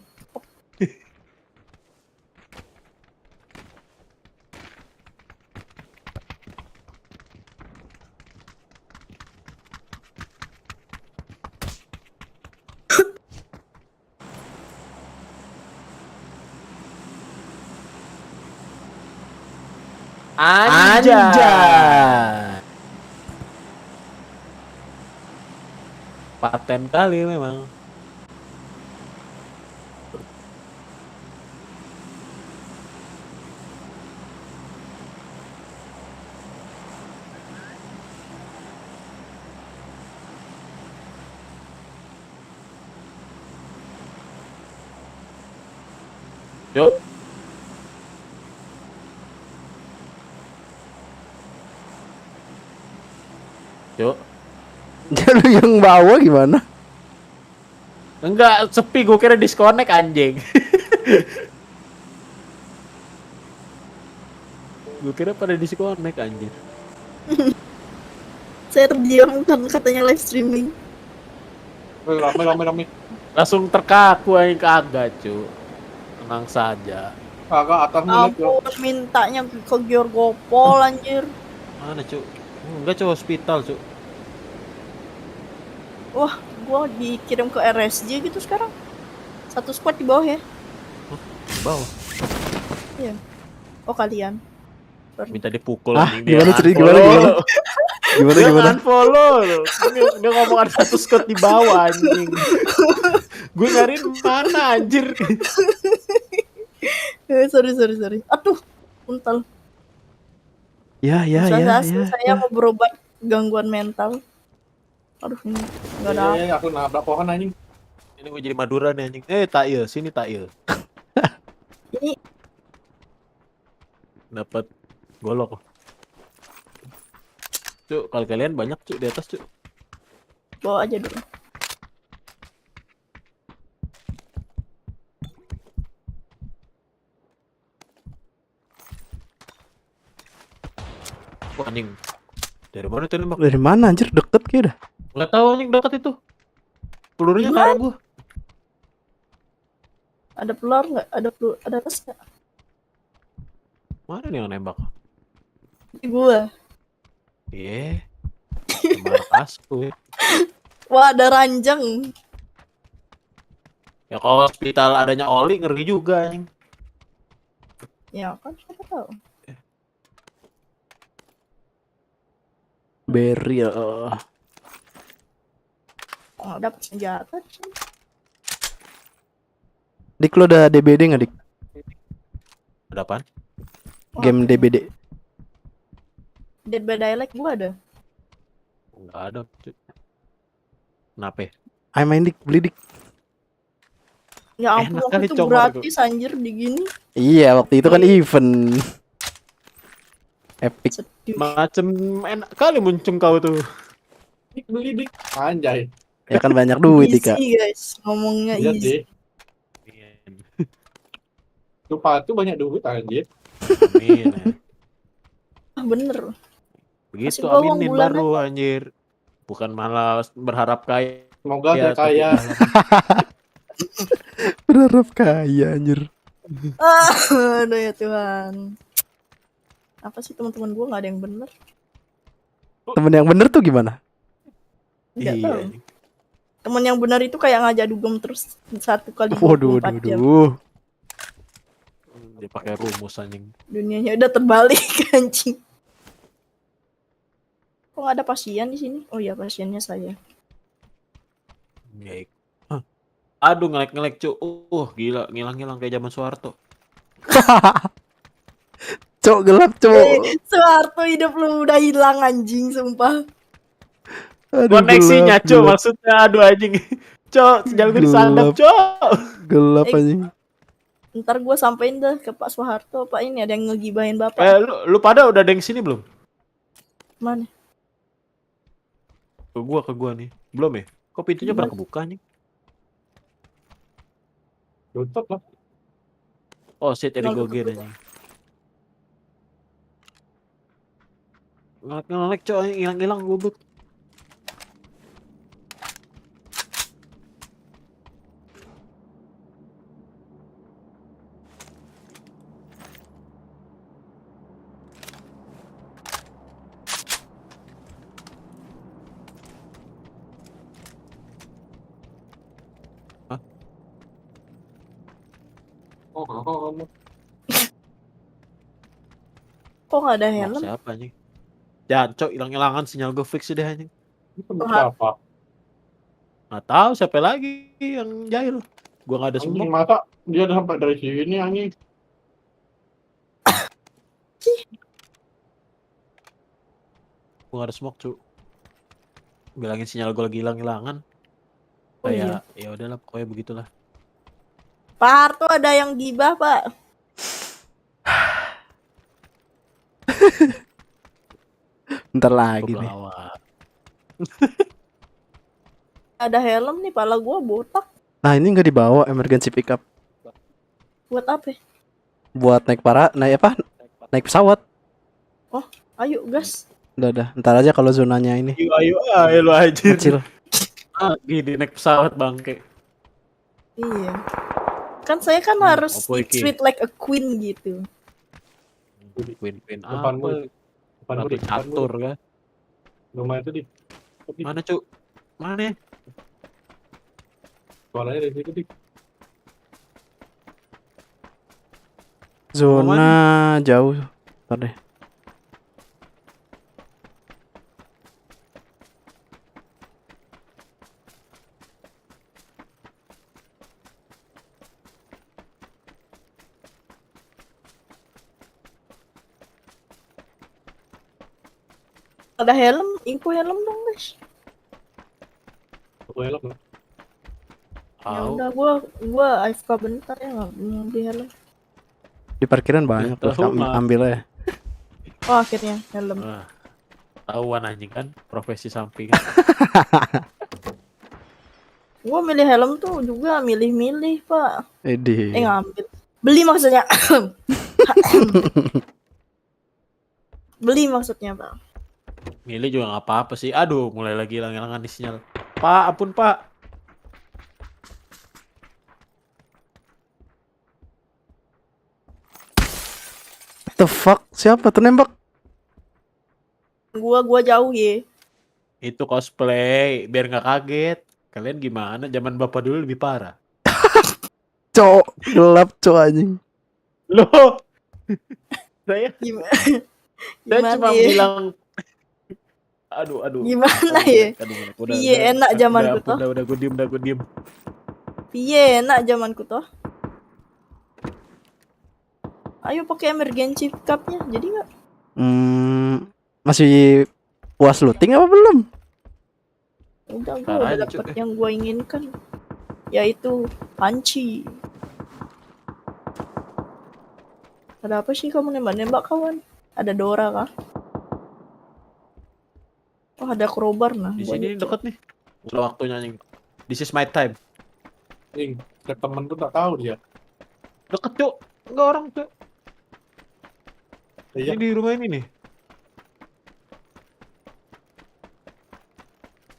Anjay. Paten kali memang. Yuk. Yuk. Lu yang bawa gimana? Enggak, sepi, gue kira disconnect anjing. Gue kira pada disconnect anjir. Saya terdiam kan katanya live streaming. Rame. Langsung terkaku anjing, kagak, cu. Tenang saja. Kagak atasnya lihat yo. Ampun, mintanya ke Georgopol anjir. Mana, cu? Enggak, cu, hospital, cu. Wah, gua dikirim ke RSJ gitu sekarang. Satu squad di bawah ya. Di bawah. Iya. Oh, kalian. Sorry. Minta dipukul Ah, anjing gimana dia. cerita Unfollow. gimana? Dia Gimana? unfollow loh. Dia ngomong ada satu squad di bawah anjing. Gue nyariin mana anjir. Sorry. Aduh, untal. Ya. Saya mau berobat gangguan mental. Aduh, ini nggak ada. Iya, aku nabrak pohon anjing. Ini gue jadi Madura nih anjing. Tak iya, sini tak iya. Ini Dapat golok. Cuk, kalau kalian banyak cuk di atas cuk. bawa aja dulu. Wah anjing. Dari mana tuh nembak? Dari mana anjir, deket kayak dah. Nggak tahu anjing dekat itu. Pelurunya ke arah gua. Ada pelur nggak? Ada tas nggak? Mana nih yang nembak? Di gua. Iya. Mana kasku ya. Wah, ada ranjang. Ya kalau hospital adanya oli ngeri juga anjing. Ya kan, siapa tahu. Berry ya. Oh, dapat senjata di sini. Dik, lo ada DBD nggak, Dik? Ada apaan? Game Oke. DBD. Dead by Daylight gua ada. Enggak ada cuk. Kenapa ya? Ayo main, Dik, beli, Dik. Ya ampun, Enak waktu kali itu comot gratis anjir di gini. Iya, waktu itu kan event. Epic. Sedih. Macem enak kali muncung kau tuh. Beli dik. Anjay. Ya kan banyak duit, Dik, Kak. Easy guys, ngomongnya Iya easy. sih. Lupa tuh banyak duit anjir. Amin. Ya. Ah, bener. Begitu Kasih gua uang aminin bulanan. baru anjir. Bukan malah berharap kaya. Semoga dia tapi kaya. dalam- Berharap kaya anjir. Aduh ya Tuhan. Apa sih teman-teman gua nggak ada yang bener? Temen yang bener tuh gimana? Nggak Iya. tahu. Temen yang benar itu kayak ngajak dugem terus 1 kali Waduh, 24 jam. Dia pakai rumus anjing. Dunianya udah terbalik anjing. Kok nggak ada pasien di sini? Oh iya, pasiennya saya. Baik. Hah. Aduh ngelek-ngelek cu. Gila, ngilang-ngilang kayak zaman Soeharto. Cok, gelap, Cok. Soeharto hidup lu udah hilang anjing, sumpah. Aduh, Koneksinya gelap, cu, gelap, maksudnya aduh anjing. Cok, jalan gue disandap, cok. gelap Eh, anjing. Ntar gua sampein dah ke Pak Soeharto, Pak ini ada yang ngegibahin Bapak. Lu pada udah ada yang sini belum? Mana? Ke gua nih. Belum ya? Kok pintunya Belum. pernah kebuka nih? Tutup lah. Oh shit, ada Nggak gogen kebuka. anjing. Ngelek cok, hilang goblok. Oh. Kok nggak ada Mau helm? siapa anjing? Jangan cok, hilang-hilangan sinyal gue fix udah anjing. Itu siapa? Nggak tahu siapa lagi yang jahil. Gua nggak ada Anjing smoke. masa dia udah sampai dari sini anjing. Gua nggak ada smoke cuk. Bilangin sinyal gue lagi hilang-hilangan. Oh, iya. Kayak ya udahlah pokoknya begitulah. Pak Harto ada yang gibah, Pak. Bentar lagi Gua nih. pelawak. Ada helm nih, pala gua botak. Nah ini nggak dibawa emergency pickup Buat apa? buat naik naik pesawat. Ayo, gas. Udah. Ntar aja kalau zonanya ini Ayo lu aja. kecil. Gini naik pesawat bangke. Iya. Kan saya kan harus apa iki? treat like a queen gitu. Queen Depanmu. apa? Depanmu Ratu di depanmu. catur kan? Rumah itu di. Mana cuk? Mana? Suaranya dari situ di. Zona jauh. Ntar deh. Ada helm, info helm dong, guys. Aku elok lah. Ya Tahu. udah, gua AFK bentar ya, nggak mau beli helm. Di parkiran banyak tuh. tahu, Mak. Ambil aja. Oh, akhirnya helm. Nah, tahuan anjing kan profesi samping. Gua milih helm tuh juga milih-milih, Pak. Edi. Ngambil. Beli maksudnya. Beli maksudnya, Pak. Milih juga nggak apa-apa sih. Aduh, mulai lagi hilang-hilangan di sinyal. Pak, ampun Pak. What the fuck? Siapa tuh nembak? Gua jauh ya. Itu cosplay, biar nggak kaget. Kalian gimana? Zaman bapak dulu lebih parah. Cok, gelap cok anjing. Loh, saya Gimana cuma ya? bilang. Aduh. Gimana ya? Iya, enak zamanku toh. Udah, gue diem. Piye enak zamanku toh. Ayo pakai emergency pickupnya, jadi nggak? Masih puas looting apa belum? Udah, gua Ntar udah aja, dapet Cuk. yang gua inginkan, yaitu panci. Ada apa sih kamu nembak-nembak kawan? Ada Dora kah? Oh, ada crowbar nah. Di gua sini nyucuk. deket nih. Udah waktunya anjing. This is my time. Anjing, setiap temen tuh tak tahu dia. Deket cuk. Enggak orang cuk. Iya. Ini di rumah ini nih.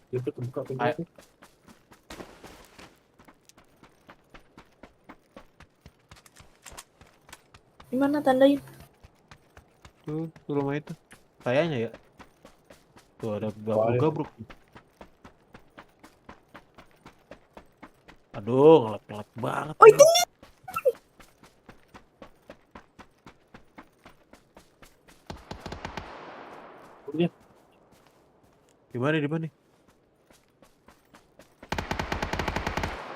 Dia tuh kebuka pintu. Ayo. Gimana tandain? Tuh rumah itu. Kayaknya ya. Tuh ada gabruk. Aduh, ngelap banget. Oh, itu Dia Di mana?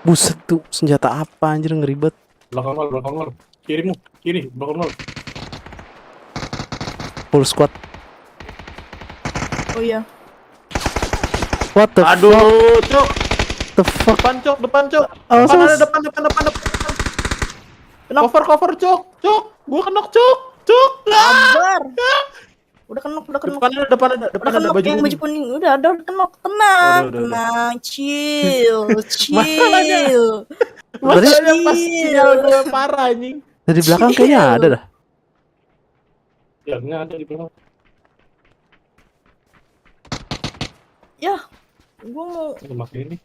Buset tuh senjata apa anjir ngeribet. belakang wall. Kiri, belakang wall. Full squad. oh iya. What the fuck? Aduh, cuk. The fuck? Depan, cuk. Oh, Depan ada sus. depan. Kenapa? Cover, cuk. Gua kenok, cuk. Sabar. Udah kenok, udah kenok. Depan ada Udah kenok baju yang baju kuning. kuning. Udah kenok. Tenang, Udah. tenang. Chill, Masalahnya- chill. Masalahnya pas Chill. sinyal gue parah anjing. Dari belakang kayaknya ada dah. Ya, nggak ada di belakang. Ya, gua mau. Makin ini.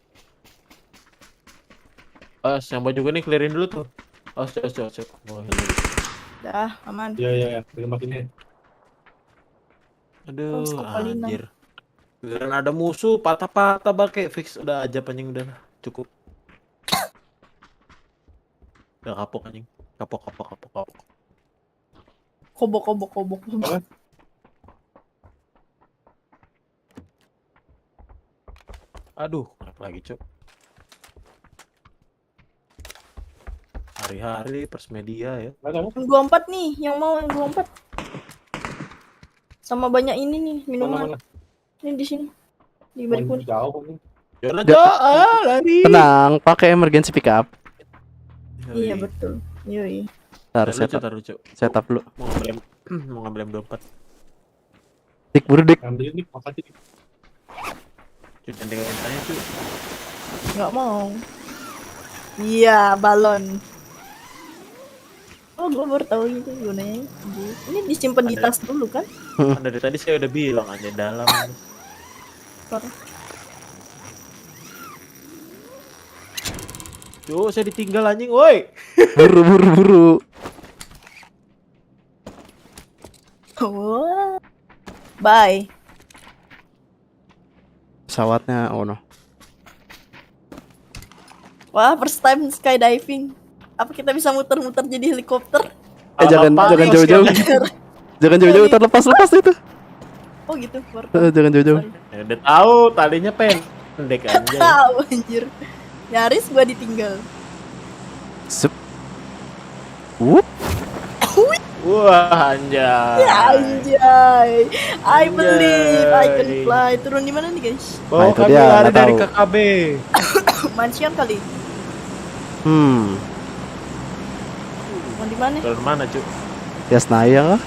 Yang baju kuning clearin dulu tuh. Cek. Oh, Dah, aman. Ya. Makin ini. aduh, stop Alina. anjir. Giliran ada musuh patah-patah bangke fix udah aja anjing udah cukup. Udah kapok anjing. Kapok. Kobok. Apa? Aduh, kenapa lagi, Cok? Hari-hari persmedia ya. Ada. Yang 24 nih, yang mau yang 24. Sama banyak ini nih minuman. Mana? Ini di sini. Di balik kuning. Jauh nih. Jangan Ja- lari. Tenang, pakai emergency pickup. Iya betul. Yoi. Ntar Taruh, Cok. setup dulu. Mau ngambil M24. Dik, buru dik. Ambil ini, makasih. Cuk, jangan tanya, Cuk. Nggak mau. Iya, balon. Oh, gue baru tahu itu gunanya. Ini disimpan di Ada. tas dulu kan? Kan dari tadi saya udah bilang aja dalam. Parah. Cuk, saya ditinggal anjing, woi. Buru. Wah. Bye. Pesawatnya, oh no. Wah, first time skydiving. Apa kita bisa muter-muter jadi helikopter? Jangan Apaan, jauh-jauh. Oscar? Jangan jauh-jauh, ntar lepas itu. Oh gitu. Baru tahu. Jangan jauh-jauh. Sorry. Ya, udah tahu talinya pendek aja. Tahu anjir. Nyaris gua ditinggal. Sep. Wup. Wah, anjay. Ya anjay. I believe I can fly. Turun di mana nih, guys? Bawa itu kami dia, lari nggak dari tahu. KKB. Mansion kali. Mau di mana? Turun mana, Cuk? Ya Senayan lah.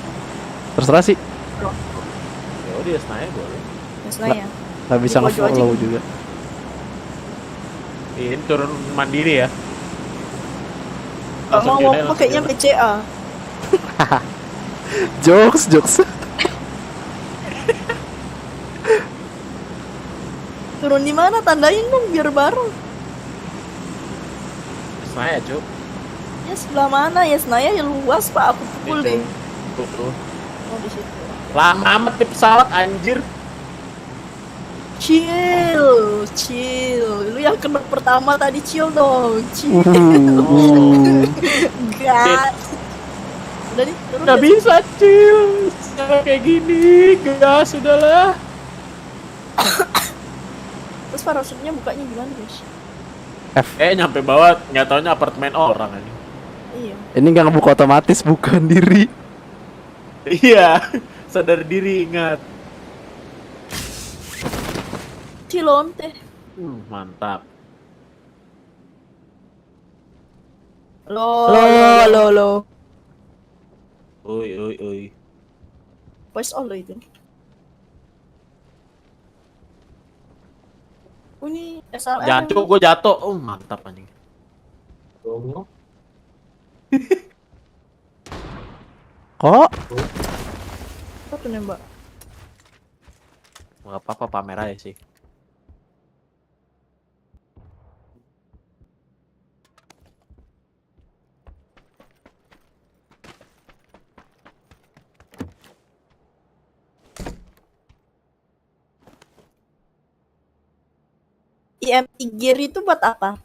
Terserah sih. Ya udah ya Senayan boleh. Ya Senayan. Gak bisa Di pojok aja. nge-follow juga. Ini turun mandiri ya. Kalau mau join, ngomong kayaknya join. PCA. Jokes. Turun di mana? Tandain dong biar bareng. Senayan, Cuk. Ya sebelah mana? Ya Senayan ya luas Pak. Aku pukul deh. Tuh. Oh di situ. Lama amat di pesawat anjir. Chill. Lu yang kena pertama tadi chill dong. Chill. Gas. Udah nih, turun. Nggak gas. bisa chill. Cara kayak gini, gas sudahlah. Terus parasutnya bukanya gimana, guys? Nyampe bawah, nggak taunya apartemen orang aja. Iya. Ini nggak ngebuka otomatis, bukan diri. Iya, sadar diri ingat. Cilonte. Mantap. Lo. Oi. Voice all lo itu. Oh, ini SLR. Jatuh, gue jatuh. Mantap anjing. Tunggu. Kok? Apa tuh nembak? Nggak apa-apa pamer aja sih. IMT gear itu buat apa?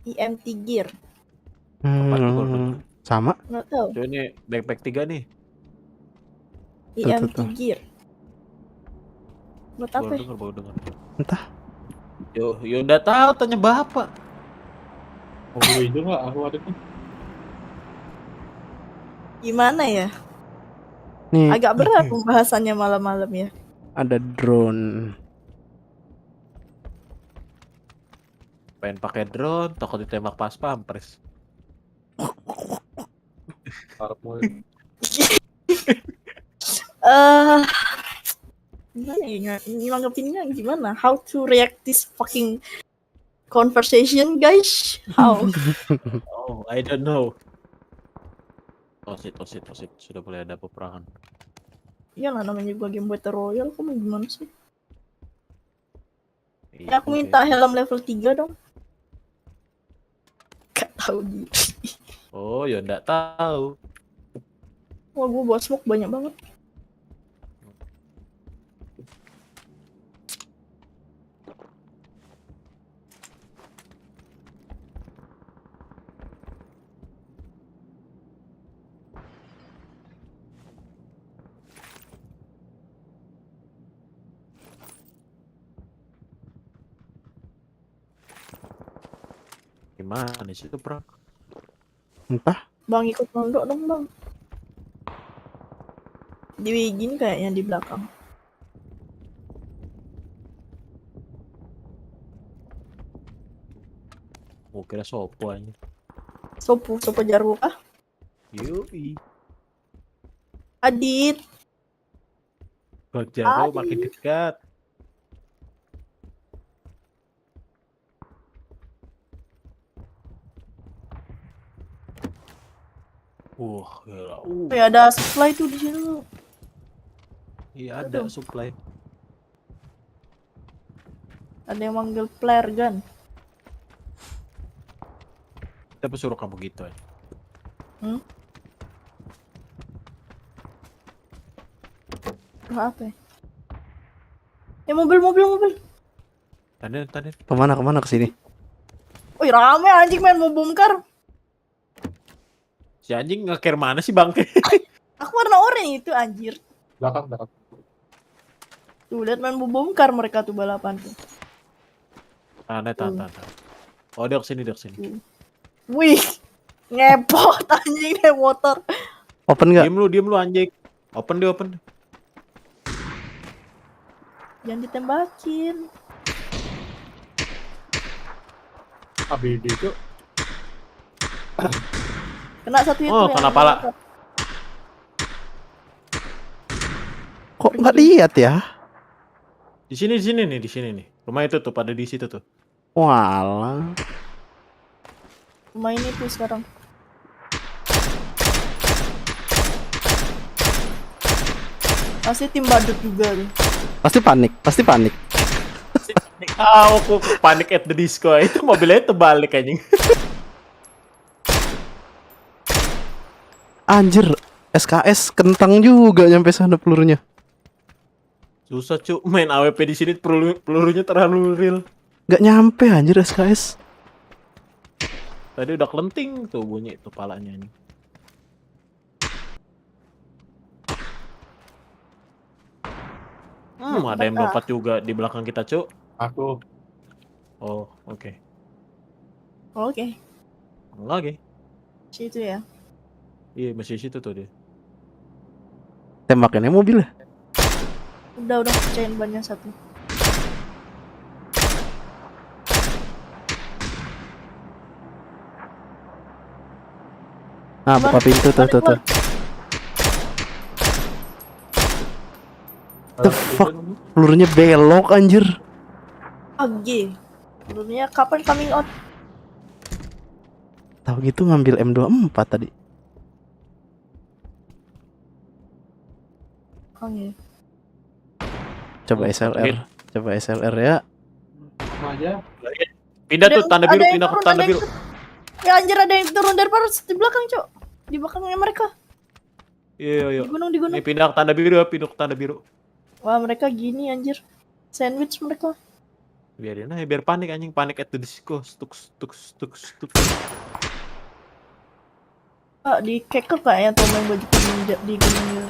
IMT gear. Sama. Nggak tahu. Coba ini backpack 3 nih. IMT tuh. gear. Buat apa? Ya? Baru denger. Entah. Yo udah tahu tanya bapak. Mau beli itu nggak? Aku ada nih. Gimana ya? Nih, Agak berat pembahasannya malam-malam ya. ada drone. Pengen pakai drone, takut ditembak pas pampres. Harap mau. Eh, gimana ya? Nanggepinnya gimana? How to react this fucking conversation, guys? How? Oh, I don't know. Oh shit. Sudah boleh ada peperangan. Iyalah namanya juga game battle royale, kamu gimana sih? Iya, Ya aku minta helm level 3 dong. Gak tahu dia. Oh, ya nggak tahu. Wah, gue buat smoke banyak banget. Gimana sih itu perang? Entah. Bang ikut mondok dong bang. Di gini kayaknya di belakang. Oh, kira sopo aja. Sopo jarwo kah? Yoi. Adit. Jaro makin dekat. Gila. Ya ada supply tuh di sini. Iya ada supply. Ada yang manggil flare gun. Siapa suruh kamu gitu aja? Apa ya? Mobil. Tanda. Kemana kesini? Wih rame anjing main mau bongkar. Si anjing nge-care mana sih bangke? Aku warna oranye itu anjir. Belakang. Tuh lihat main mau bongkar mereka tuh balapan tuh. Tanda. Oh dia kesini. Wih ngepot anjing naik motor. Open nggak? Diem lu anjing. Open. Jangan ditembakin. ABD itu. Kena satu itu. Oh, yang kena pala. motor. Kok nggak lihat ya? Di sini nih. Rumah itu tuh pada di situ tuh. Walah. Main itu sekarang. Pasti tim badut juga tuh. Pasti panik. Aku panik at the disco. Itu mobilnya terbalik anjing. Anjir, SKS kentang juga nyampe sana pelurunya. Susah cu, main AWP di sini pelurunya terlalu real. Nggak nyampe anjir SKS. Tadi udah kelenting tuh bunyi itu palanya ini. Ada yang lompat juga di belakang kita, Cuk. Aku. Oh, oke. Oke. Lagi. Situ ya. Iya, masih situ tuh dia. Tembakannya mobil ya? Udah pecahin bannya satu. Nah, buka pintu tuh. The fuck? Pelurunya belok anjir. AG. Sebelumnya kapan coming out? Tahu gitu ngambil M24 tadi. Oke. Coba SLR ya. Sama aja. Pindah tuh tanda biru, Ada yang pindah ke turun, tanda ada yang biru. turun. Ya anjir ada yang turun dari paras di belakang, Cok. Di belakangnya mereka. Iya. Di gunung. Ini pindah ke tanda biru ya, pindah ke tanda biru. Wah, mereka gini anjir. Sandwich mereka. Biarin aja, biar panik anjing, panik at the disco. Stuk. Pak, di keker kayaknya tuh main baju kuning di gunung gitu.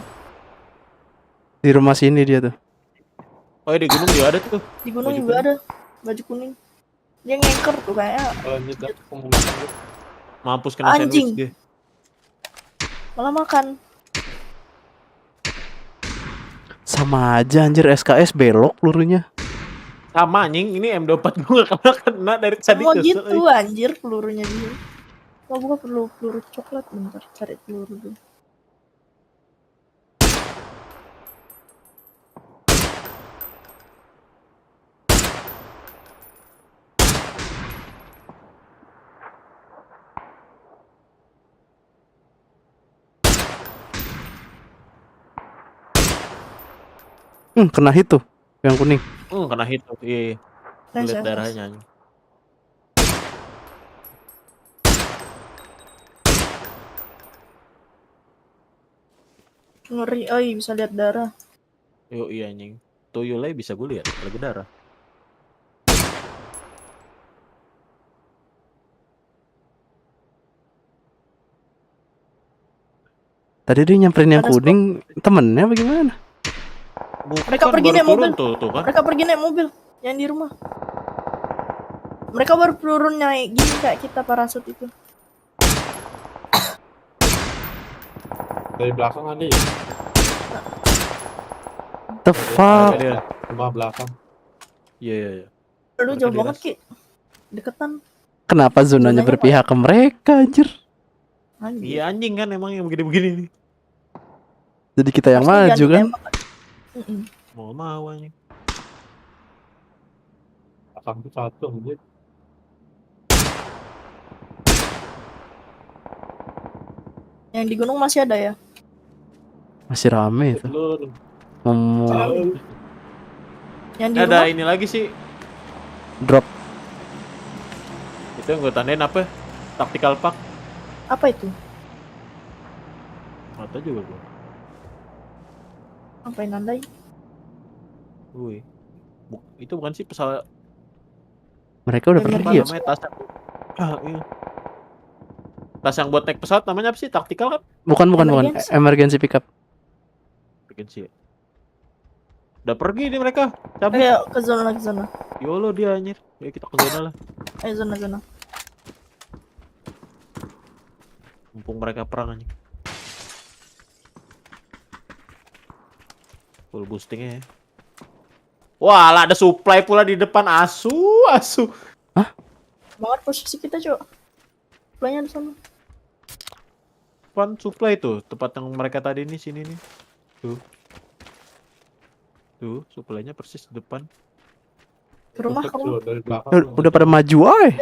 Di rumah sini dia tuh. Oh, di gunung juga ada tuh. Di gunung Baju juga kuning. ada baju kuning. Dia ngeker tuh kayaknya. Lanjut dah. Pengumuman. Mampus kena Anjing. sandwich dia. Malah makan. Sama aja anjir SKS belok pelurunya. Sama anjing, ini M24 gua gak kena dari tadi. Mau gitu anjir pelurunya dia. Oh bukan peluru coklat bentar cari peluru dulu. Kena hit tuh. Yang kuning. Kena hit tuh. Iya. Nice, Lihat nice. darahnya anjing. Ngeri, oh iya bisa lihat darah. Yo iya anjing. Tuyulnya bisa gue lihat lagi darah. Tadi dia nyamperin yang Ada kuning, temennya bagaimana? Mereka pergi baru naik turun mobil. tuh kan. Mereka pergi naik mobil yang di rumah. Mereka baru turun naik gini kayak kita parasut itu. Dari belakang ada ya? The fuck? Dia. Rumah belakang. Iya iya iya. Aduh Mereka jauh di banget atas. Ki. Deketan. Kenapa zonanya Zonanya berpihak ke mereka anjir? Anjir. Iya anjing kan emang yang begini-begini nih. Jadi kita yang Harusnya maju jangan kan? ditembak. Mm-mm. Mau anjing. Belakang tuh satu anjir. Yang di gunung masih ada ya? Masih rame itu. Telur. Yang di Ada rumah ini lagi sih. Drop. Itu yang gue tandain apa? Tactical pack. apa itu? Mata juga gue. Apa yang nandai? Wih. Itu bukan sih pesawat Mereka udah Yang pergi apa ya? namanya tas yang iya. Tas yang buat naik pesawat namanya apa sih? Tactical kan? Bukan. Emergency. Emergency pickup. Bikin sih. Udah pergi nih mereka. Cabut. Ayo ke zona. Yolo dia anjir. Ya kita ke zona lah. Ayo zona. Mumpung mereka perang anjing. Full boostingnya ya. Wah, lah ada supply pula di depan asu. Banget posisi kita, Cok. Supply-nya di sana. Depan supply tuh, tempat yang mereka tadi nih sini nih. Tuh, supply-nya persis di depan. Ke rumah. Dari belakang. Udah pada maju ay.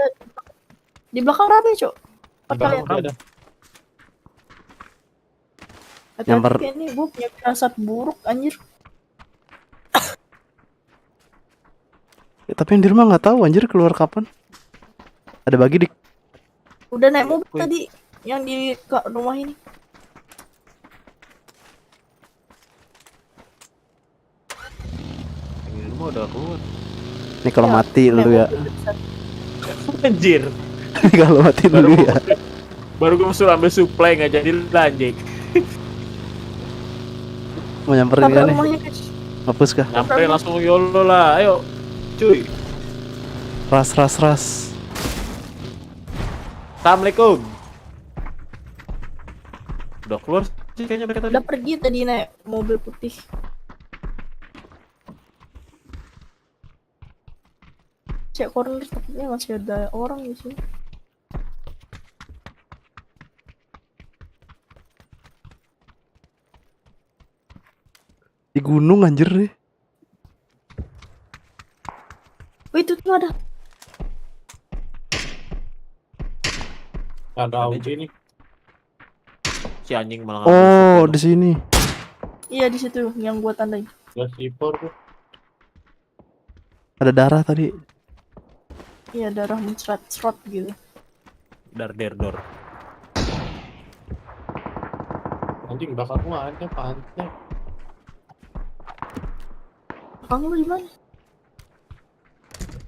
Di belakang rame, Cok. Di belakang Kalian. ada. Nyamper. Hati-hati kayak ini gue punya firasat buruk anjir. Ya, tapi yang di rumah nggak tahu anjir keluar kapan. Ada bagi dik. Udah naik mobil Wih. tadi yang di rumah ini. Yang di rumah udah keluar. Nih kalau Ya, mati naik lu ya. mobil besar. Anjir. Kalau mati Baru dulu ya. Baru gue suruh ambil supply nggak jadi anjing. Mau nyamperin Tabrak kan nih? rumahnya guys. Hapus kah? Nyamperin langsung yolo lah. Ayo. Cuy. Ras. Assalamualaikum. Udah keluar sih kayaknya mereka tadi. Udah pergi tadi naik mobil putih. Cek corner takutnya masih ada orang di sini. Di gunung anjir nih. Oh itu tuh ada. Ada Audi nih. Si anjing malah Oh, ngambil di sini. Iya di situ yang gua tandain. Ada sipor tuh. Ada darah tadi. Iya darah mencrat-crat gitu. Dor. Anjing belakang gua ada pantai. Kamu lu di mana?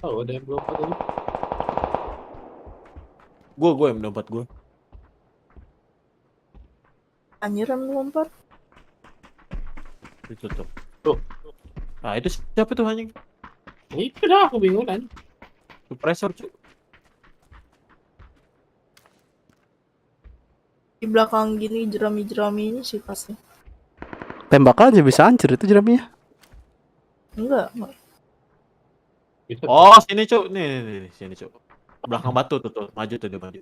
Tahu ada yang belum tadi. Gue yang mendapat gue. Anjiran lompat. Itu tuh. Tuh. Nah itu siapa tuh anjing? Itu dah aku bingung kan. Suppressor cuy. Di belakang gini jerami-jerami ini sih pasti. Tembak aja bisa hancur itu jeraminya. Enggak. Bisa. Oh sini cuy. Nih sini cuy. Belakang batu tuh. Maju tuh dia maju.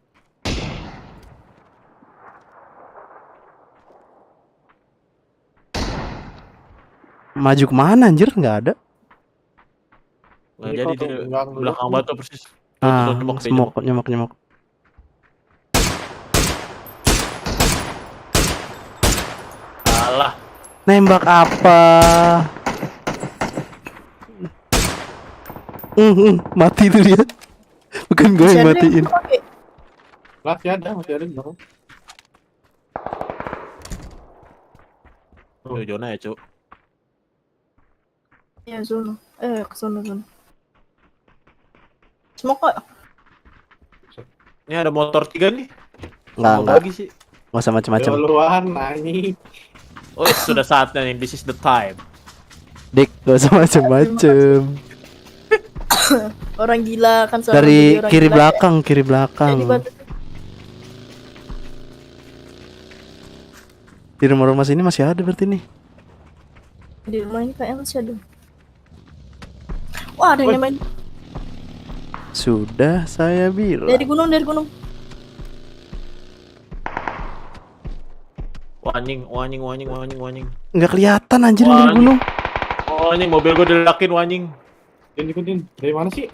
Maju kemana anjir? Nggak ada. Nggak Ini jadi kok di belakang belakang dulu. batu persis. Ah, Tuh, nyemok dia, nyemok. Alah. Nembak apa? Mati tuh dia. Bukan gue Masih yang ada matiin. pakai. Masih ada di belakang. Tuh zona ya cuk. Ya sono. Ke sono. Smoke kok. Ini ada motor 3 nih. Enggak, Mau enggak. bagi sih. Nggak usah macem-macem. Duluan anjing. Oh, sudah saatnya nih. This is the time. Dik, gak usah macem-macem. Orang gila kan selalu Dari jadi orang kiri gila, belakang, kiri belakang. Jadi batu. Di rumah-rumah sini masih ada berarti nih. Di rumah ini kayaknya masih ada. Wah, ada yang main Sudah saya bilang. dari gunung. Wanying. Nggak kelihatan anjir Wah, dari gunung. Oh, ini mobil gue diledakin wanying. Ikutin. Dari mana sih?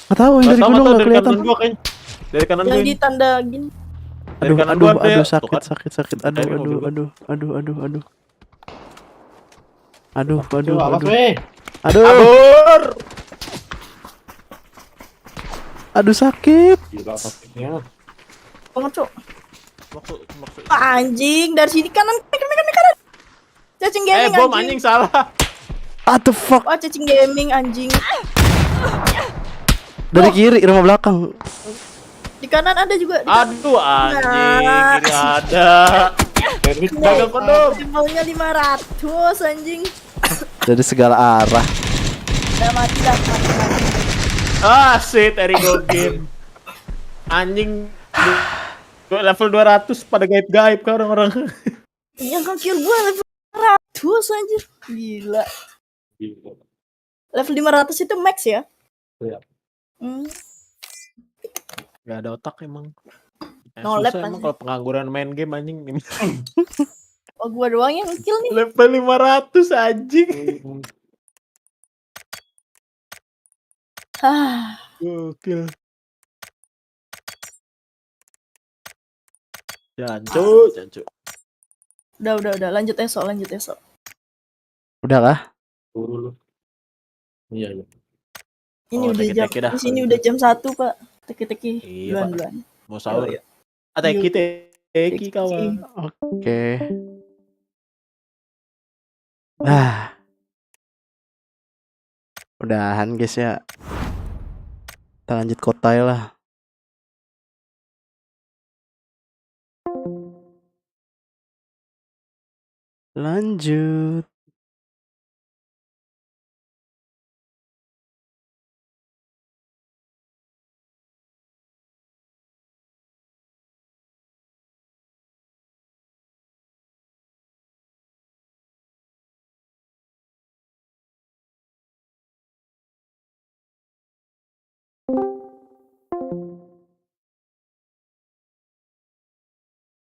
Nggak tahu yang dari Nggak tahu, gunung nggak tahu, nggak dari kelihatan. kanan gua kayaknya. Dari kanan Yang gue. di tanda gini. Dari kanan gua ada ya. Aduh, Tuh kan. sakit. Dari mobil gua. Coba awas weh. Kabur. Aduh sakit. Gila sakitnya. Banget, Cok. Maksud. Anjing, dari sini kanan. Cacing gaming Bom anjing salah. What the fuck? Wah, cacing gaming anjing. Dari kiri rumah belakang. Di kanan ada juga. Di kanan. Aduh anjing, Nah. kiri ada. Dari Gagal kondom. Jempolnya 500 anjing. Dari segala arah. Udah mati dah. Ah, shit, Erigo game. Anjing. Level 200 pada gaib-gaib kan orang-orang. Yang kan kill gua level 100 anjir. Gila. Level 500 itu max ya? Iya. Gak ada otak emang. No lab, Susah emang anjing. kalau pengangguran main game anjing. Oh, gua doang yang kill nih. Level 500 anjing. Hah. Gokil. Jancu. Udah. Lanjut esok. Udah kah? Dulu. Iya. Ini Oh, udah jam. teki-teki dah. Di sini udah jam 1, Pak. Teki-teki. Iya, Pak. Duluan. Mau sahur. Iya. Teki kawan. Oke. Ah. Udahan guys ya. Kita lanjut kotai lah. Lanjut.